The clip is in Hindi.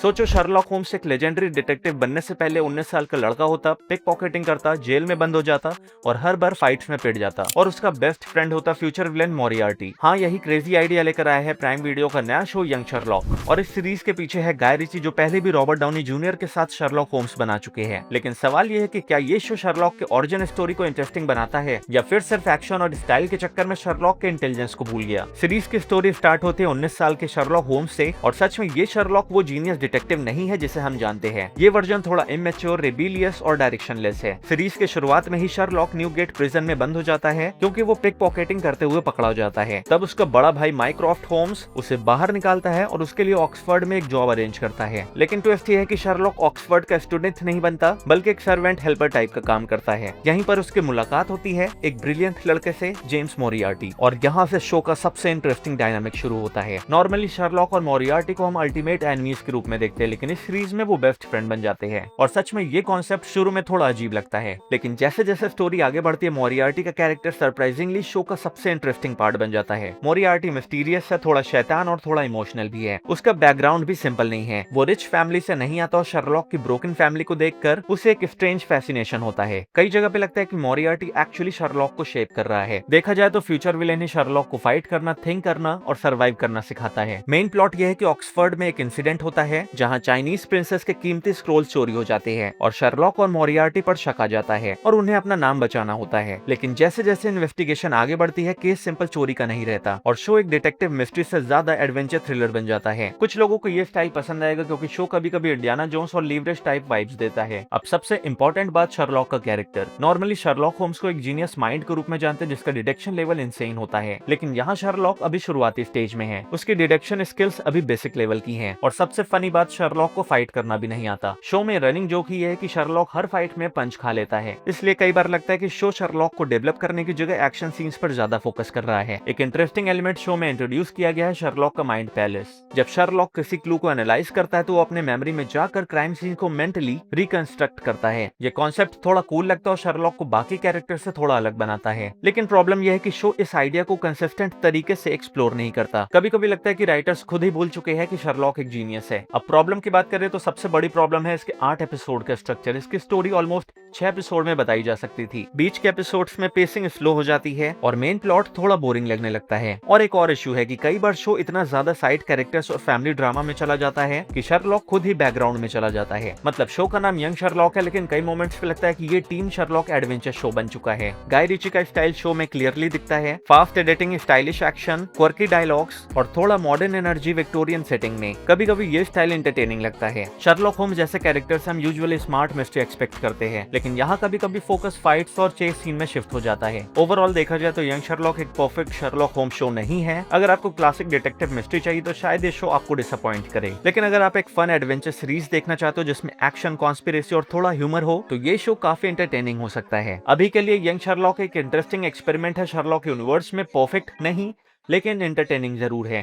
सोचो, शर्लॉक होम्स एक लेजेंडरी डिटेक्टिव बनने से पहले 19 साल का लड़का होता, पिक पॉकेटिंग करता, जेल में बंद हो जाता और हर बार फाइट्स में पिट जाता, और उसका बेस्ट फ्रेंड होता फ्यूचर विलेन मोरियार्टी। हाँ, यही क्रेजी आइडिया लेकर आया है प्राइम वीडियो का नया शो यंग शर्लॉक, और इस सीरीज के पीछे है गाय रिची, जो पहले भी रॉबर्ट डाउनी जूनियर के साथ शर्लॉक होम्स बना चुके हैं। लेकिन सवाल ये है कि क्या ये शो शर्लॉक के ओरिजिन स्टोरी को इंटरेस्टिंग बनाता है, या फिर सिर्फ एक्शन और स्टाइल के चक्कर में शर्लॉक के इंटेलिजेंस को भूल गया। सीरीज की स्टोरी स्टार्ट होती है 19 साल के शर्लॉक होम्स से, और सच में ये शर्लॉक वो जीनियस डिटेक्टिव नहीं है जिसे हम जानते हैं। ये वर्जन थोड़ा इमेच्योर, रेबिलियस और डायरेक्शनलेस है। सीरीज के शुरुआत में ही शर्लॉक न्यूगेट प्रिजन में बंद हो जाता है क्योंकि वो पिक पॉकेटिंग करते हुए पकड़ा जाता है। तब उसका बड़ा भाई माइक्रॉफ्ट होम्स उसे बाहर निकालता है और उसके लिए ऑक्सफोर्ड में एक जॉब अरेंज करता है। लेकिन ट्विस्ट ये है कि शर्लॉक ऑक्सफोर्ड का स्टूडेंट नहीं बनता, बल्कि एक सर्वेंट हेल्पर टाइप का काम करता है। यहीं पर उसकी मुलाकात होती है एक ब्रिलियंट लड़के से, जेम्स मोरियार्टी, और यहाँ से शो का सबसे इंटरेस्टिंग डायनामिक शुरू होता है। नॉर्मली शर्लॉक और मोरियार्टी को हम अल्टीमेट एनिमीज के रूप में देखते हैं, लेकिन इस सीरीज में वो बेस्ट फ्रेंड बन जाते हैं। और सच में ये कॉन्सेप्ट शुरू में थोड़ा अजीब लगता है, लेकिन जैसे जैसे स्टोरी आगे बढ़ती है, मोरियार्टी का कैरेक्टर सरप्राइजिंगली शो का सबसे इंटरेस्टिंग पार्ट बन जाता है। मोरियार्टी मिस्टीरियस है, थोड़ा शैतान और थोड़ा इमोशनल भी है। उसका बैकग्राउंड भी सिंपल नहीं है, वो रिच फैमिली से नहीं आता और शर्लॉक की ब्रोकन फैमिली को देखकर उसे एक स्ट्रेंज फैसिनेशन होता है। कई जगह पे लगता है कि मोरियार्टी एक्चुअली शर्लॉक को शेप कर रहा है। देखा जाए तो फ्यूचर विलेन ही शर्लॉक को फाइट करना, थिंक करना और सर्वाइव करना सिखाता है। मेन प्लॉट यह है कि ऑक्सफोर्ड में एक इंसिडेंट होता है जहां चाइनीज प्रिंसेस के कीमती स्क्रोल चोरी हो जाते हैं, और शर्लॉक और मोरियार्टी पर शक आ जाता है और उन्हें अपना नाम बचाना होता है। लेकिन जैसे जैसे इन्वेस्टिगेशन आगे बढ़ती है, केस सिंपल चोरी का नहीं रहता और शो एक डिटेक्टिव मिस्ट्री से ज्यादा एडवेंचर थ्रिलर बन जाता है। कुछ लोगों को ये स्टाइल पसंद आएगा क्योंकि शो कभी कभी इंडियाना जोन्स और लीवरेज टाइप वाइब्स देता है। अब सबसे इंपॉर्टेंट बात, शर्लॉक का कैरेक्टर। नॉर्मली शर्लॉक होम्स को एक जीनियस माइंड के रूप में जानते हैं जिसका डिटेक्शन लेवल इंसेन होता है, लेकिन यहाँ शर्लॉक अभी शुरुआती स्टेज में है। उसकी डिटेक्शन स्किल्स अभी बेसिक लेवल की हैं, और सबसे फनी बात, शर्लॉक को फाइट करना भी नहीं आता। शो में रनिंग जोक ही है कि शर्लॉक हर फाइट में पंच खा लेता है, इसलिए कई बार लगता है कि शो शर्लॉक को डेवलप करने की जगह एक्शन सीन्स पर ज्यादा फोकस कर रहा है। एक इंटरेस्टिंग एलिमेंट शो में इंट्रोड्यूस किया गया है शर्लॉक का माइंड पैलेस। जब शर्लॉक किसी क्लू को एनालाइज करता है तो वो अपने मेमोरी में जाकर क्राइम सीन को मेंटली रिकंस्ट्रक्ट करता है। ये कॉन्सेप्ट थोड़ा कूल लगता है और शर्लॉक को बाकी कैरेक्टर से थोड़ा अलग बनाता है, लेकिन प्रॉब्लम यह है कि शो इस आइडिया को कंसिस्टेंट तरीके से एक्सप्लोर नहीं करता। कभी कभी लगता है कि राइटर्स खुद ही भूल चुके हैं कि शर्लॉक एक जीनियस है। अब प्रॉब्लम की बात करें तो सबसे बड़ी प्रॉब्लम है इसके 8 एपिसोड का स्ट्रक्चर। इसकी स्टोरी ऑलमोस्ट 6 एपिसोड में बताई जा सकती थी। बीच के एपिसोड्स में पेसिंग स्लो हो जाती है और मेन प्लॉट थोड़ा बोरिंग लगने लगता है। और एक और इशू है कि कई बार शो इतना ज्यादा साइड कैरेक्टर्स और फैमिली ड्रामा में चला जाता है कि शर्लॉक खुद ही बैकग्राउंड में चला जाता है। मतलब शो का नाम यंग शर्लॉक है, लेकिन कई मोमेंट्स पे लगता है कि ये टीम शर्लॉक एडवेंचर शो बन चुका है। गाय रिची का स्टाइल शो में क्लियरली दिखता है। Fast editing, stylish action, quirky dialogues और थोड़ा मॉडर्न एनर्जी विक्टोरियन सेटिंग में कभी कभी ये स्टाइल एंटरटेनिंग लगता है। शर्लॉक होम्स जैसे कैरेक्टर्स हम यूजुअली स्मार्ट मिस्ट्री एक्सपेक्ट करते हैं, लेकिन यहाँ कभी कभी फोकस फाइट्स और चेस सीन में शिफ्ट हो जाता है। ओवरऑल देखा जाए तो यंग शर्लॉक एक परफेक्ट शर्लॉक होम्स शो नहीं है। अगर आपको क्लासिक डिटेक्टिव मिस्ट्री चाहिए तो शायद ये शो आपको डिसअपॉइंट करे, लेकिन अगर आप एक फन एडवेंचर सीरीज देखना चाहते हो जिसमें एक्शन, कॉन्स्पिरेसी और थोड़ा ह्यूमर हो, तो ये शो काफी एंटरटेनिंग हो सकता है। अभी के लिए यंग शर्लॉक एक इंटरेस्टिंग एक्सपेरिमेंट है। शर्लॉक यूनिवर्स में परफेक्ट नहीं, लेकिन एंटरटेनिंग जरूर है।